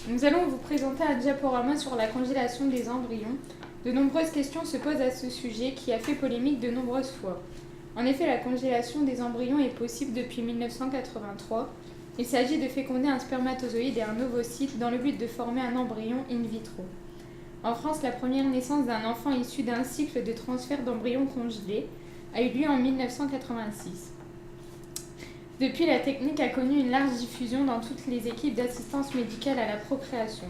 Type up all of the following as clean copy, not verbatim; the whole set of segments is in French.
Nous allons vous présenter un diaporama sur la congélation des embryons. De nombreuses questions se posent à ce sujet qui a fait polémique de nombreuses fois. En effet, la congélation des embryons est possible depuis 1983. Il s'agit de féconder un spermatozoïde et un ovocyte dans le but de former un embryon in vitro. En France, la première naissance d'un enfant issu d'un cycle de transfert d'embryons congelés a eu lieu en 1986. Depuis, la technique a connu une large diffusion dans toutes les équipes d'assistance médicale à la procréation.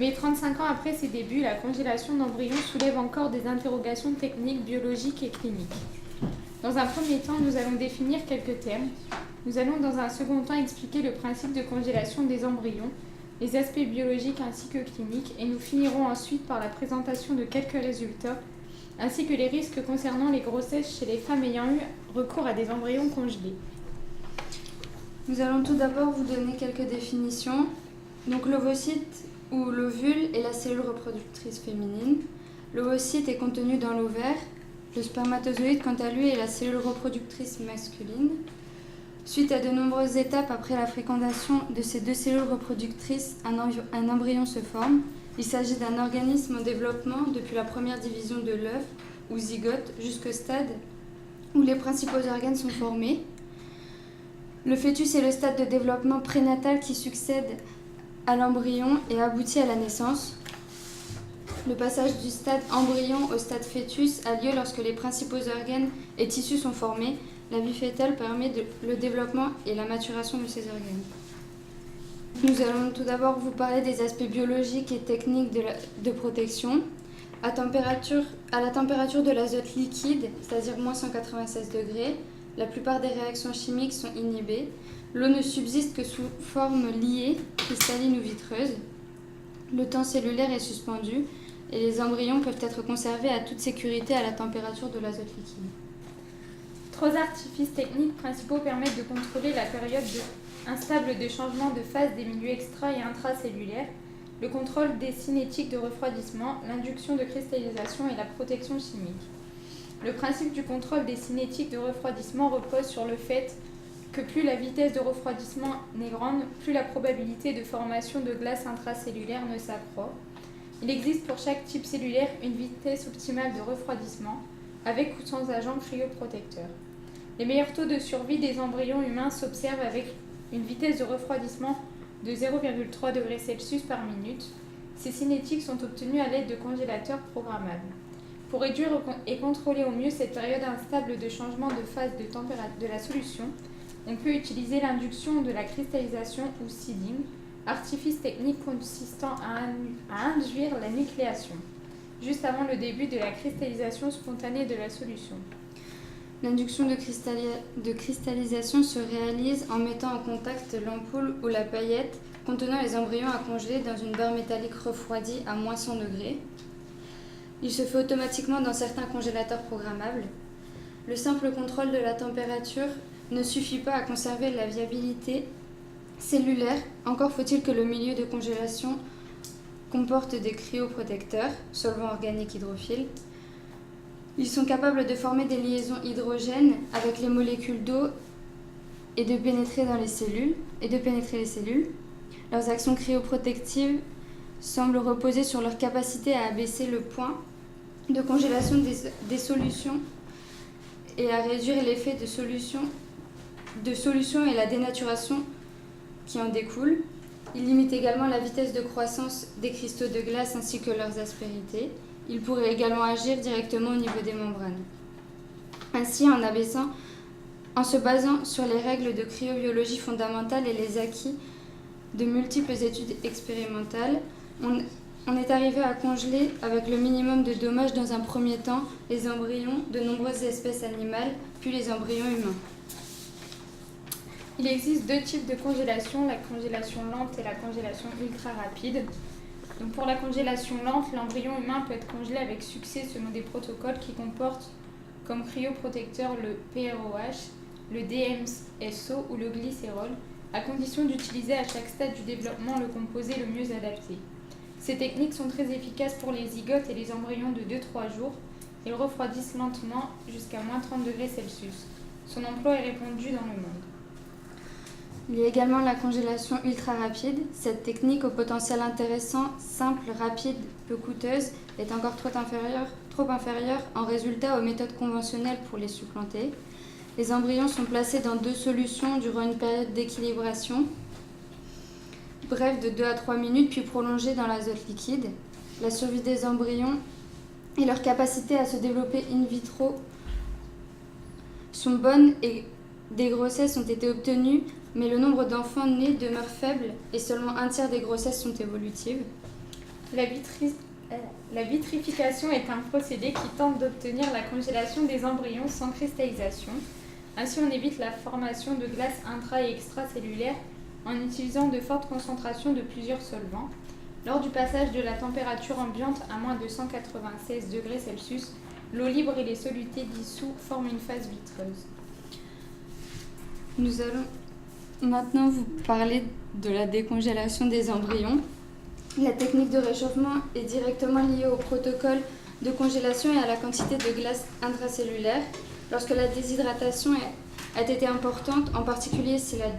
Mais 35 ans après ses débuts, la congélation d'embryons soulève encore des interrogations techniques, biologiques et cliniques. Dans un premier temps, nous allons définir quelques termes. Nous allons dans un second temps expliquer le principe de congélation des embryons, les aspects biologiques ainsi que cliniques, et nous finirons ensuite par la présentation de quelques résultats, ainsi que les risques concernant les grossesses chez les femmes ayant eu recours à des embryons congelés. Nous allons tout d'abord vous donner quelques définitions. Donc l'ovocyte ou l'ovule est la cellule reproductrice féminine. L'ovocyte est contenu dans l'ovaire. Le spermatozoïde, quant à lui, est la cellule reproductrice masculine. Suite à de nombreuses étapes après la fécondation de ces deux cellules reproductrices, un embryon se forme. Il s'agit d'un organisme en développement depuis la première division de l'œuf ou zygote jusqu'au stade où les principaux organes sont formés. Le fœtus est le stade de développement prénatal qui succède à l'embryon et aboutit à la naissance. Le passage du stade embryon au stade fœtus a lieu lorsque les principaux organes et tissus sont formés. La vie fœtale permet le développement et la maturation de ces organes. Nous allons tout d'abord vous parler des aspects biologiques et techniques de protection. À la température de l'azote liquide, c'est-à-dire moins 196 degrés, la plupart des réactions chimiques sont inhibées. L'eau ne subsiste que sous forme liée, cristalline ou vitreuse. Le temps cellulaire est suspendu et les embryons peuvent être conservés à toute sécurité à la température de l'azote liquide. Trois artifices techniques principaux permettent de contrôler la période instable de changement de phase des milieux extra- et intracellulaires, le contrôle des cinétiques de refroidissement, l'induction de cristallisation et la protection chimique. Le principe du contrôle des cinétiques de refroidissement repose sur le fait que plus la vitesse de refroidissement est grande, plus la probabilité de formation de glace intracellulaire ne s'accroît. Il existe pour chaque type cellulaire une vitesse optimale de refroidissement, avec ou sans agent cryoprotecteur. Les meilleurs taux de survie des embryons humains s'observent avec une vitesse de refroidissement de 0,3 degrés Celsius par minute. Ces cinétiques sont obtenus à l'aide de congélateurs programmables. Pour réduire et contrôler au mieux cette période instable de changement de phase de la solution, on peut utiliser l'induction de la cristallisation ou seeding, artifice technique consistant à induire la nucléation, juste avant le début de la cristallisation spontanée de la solution. L'induction de cristallisation se réalise en mettant en contact l'ampoule ou la paillette contenant les embryons à congeler dans une barre métallique refroidie à moins 100 degrés. Il se fait automatiquement dans certains congélateurs programmables. Le simple contrôle de la température ne suffit pas à conserver la viabilité cellulaire, encore faut-il que le milieu de congélation comporte des cryoprotecteurs, solvants organiques hydrophiles. Ils sont capables de former des liaisons hydrogènes avec les molécules d'eau et de pénétrer les cellules. Leurs actions cryoprotectives semblent reposer sur leur capacité à abaisser le point de congélation des solutions et à réduire l'effet de solution et la dénaturation qui en découlent. Ils limitent également la vitesse de croissance des cristaux de glace ainsi que leurs aspérités. Ils pourraient également agir directement au niveau des membranes. Ainsi, en se basant sur les règles de cryobiologie fondamentale et les acquis de multiples études expérimentales, on est arrivé à congeler avec le minimum de dommages dans un premier temps les embryons de nombreuses espèces animales, puis les embryons humains. Il existe deux types de congélation, la congélation lente et la congélation ultra rapide. Donc pour la congélation lente, l'embryon humain peut être congelé avec succès selon des protocoles qui comportent comme cryoprotecteur le PROH, le DMSO ou le glycérol, à condition d'utiliser à chaque stade du développement le composé le mieux adapté. Ces techniques sont très efficaces pour les zygotes et les embryons de 2-3 jours. Ils refroidissent lentement jusqu'à moins 30 degrés Celsius. Son emploi est répandu dans le monde. Il y a également la congélation ultra rapide. Cette technique au potentiel intéressant, simple, rapide, peu coûteuse, est encore trop inférieure en résultat aux méthodes conventionnelles pour les supplanter. Les embryons sont placés dans 2 solutions durant une période d'équilibration, brève de 2 à 3 minutes, puis prolongée dans l'azote liquide. La survie des embryons et leur capacité à se développer in vitro sont bonnes et des grossesses ont été obtenues, mais le nombre d'enfants nés demeure faible et seulement un tiers des grossesses sont évolutives. La vitrification est un procédé qui tente d'obtenir la congélation des embryons sans cristallisation. Ainsi, on évite la formation de glace intra- et extracellulaire en utilisant de fortes concentrations de plusieurs solvants. Lors du passage de la température ambiante à moins de 196 degrés Celsius, l'eau libre et les solutés dissous forment une phase vitreuse. Nous allons maintenant vous parler de la décongélation des embryons. La technique de réchauffement est directement liée au protocole de congélation et à la quantité de glace intracellulaire. Lorsque la déshydratation a été importante, en particulier si la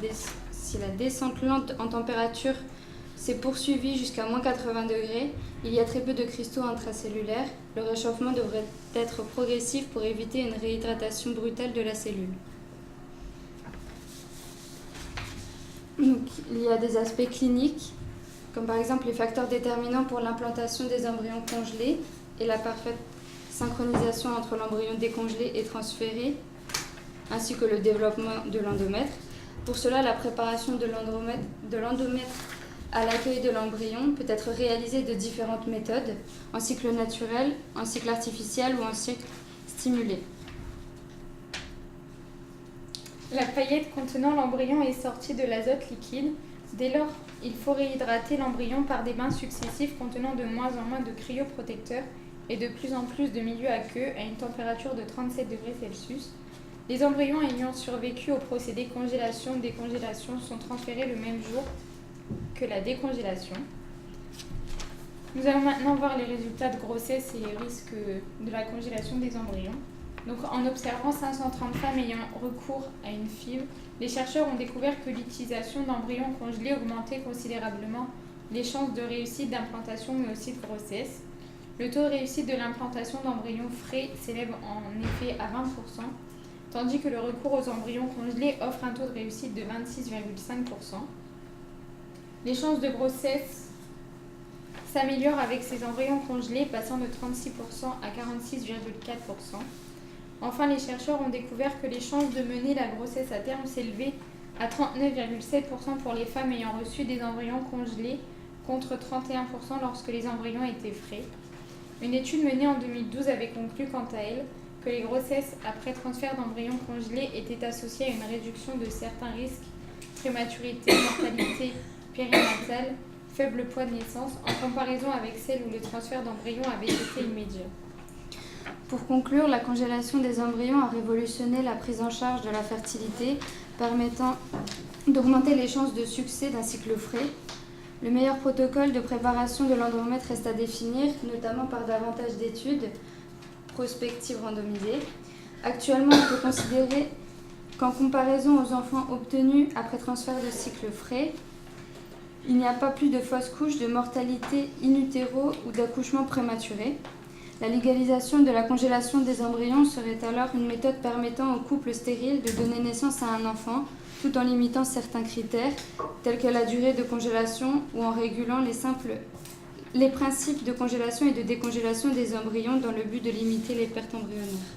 descente lente en température s'est poursuivie jusqu'à moins 80 degrés, il y a très peu de cristaux intracellulaires. Le réchauffement devrait être progressif pour éviter une réhydratation brutale de la cellule. Donc, il y a des aspects cliniques, comme par exemple les facteurs déterminants pour l'implantation des embryons congelés et la parfaite synchronisation entre l'embryon décongelé et transféré, ainsi que le développement de l'endomètre. Pour cela, la préparation de l'endomètre à l'accueil de l'embryon peut être réalisée de différentes méthodes, en cycle naturel, en cycle artificiel ou en cycle stimulé. La paillette contenant l'embryon est sortie de l'azote liquide. Dès lors, il faut réhydrater l'embryon par des bains successifs contenant de moins en moins de cryoprotecteurs et de plus en plus de milieux à queue à une température de 37 degrés Celsius. Les embryons ayant survécu au procédé congélation-décongélation sont transférés le même jour que la décongélation. Nous allons maintenant voir les résultats de grossesse et les risques de la congélation des embryons. Donc, en observant 530 femmes ayant recours à une FIV, les chercheurs ont découvert que l'utilisation d'embryons congelés augmentait considérablement les chances de réussite d'implantation mais aussi de grossesse. Le taux de réussite de l'implantation d'embryons frais s'élève en effet à 20%, tandis que le recours aux embryons congelés offre un taux de réussite de 26,5%. Les chances de grossesse s'améliorent avec ces embryons congelés, passant de 36% à 46,4%. Enfin, les chercheurs ont découvert que les chances de mener la grossesse à terme s'élevaient à 39,7% pour les femmes ayant reçu des embryons congelés, contre 31% lorsque les embryons étaient frais. Une étude menée en 2012 avait conclu, quant à elle, que les grossesses après transfert d'embryons congelés étaient associées à une réduction de certains risques, prématurité, mortalité périnatale, faible poids de naissance, en comparaison avec celles où le transfert d'embryons avait été immédiat. Pour conclure, la congélation des embryons a révolutionné la prise en charge de la fertilité, permettant d'augmenter les chances de succès d'un cycle frais. Le meilleur protocole de préparation de l'endomètre reste à définir, notamment par davantage d'études prospectives randomisées. Actuellement, on peut considérer qu'en comparaison aux enfants obtenus après transfert de cycle frais, il n'y a pas plus de fausses couches, de mortalité in utero ou d'accouchement prématuré. La légalisation de la congélation des embryons serait alors une méthode permettant aux couples stériles de donner naissance à un enfant, tout en limitant certains critères, tels que la durée de congélation ou en régulant les principes de congélation et de décongélation des embryons dans le but de limiter les pertes embryonnaires.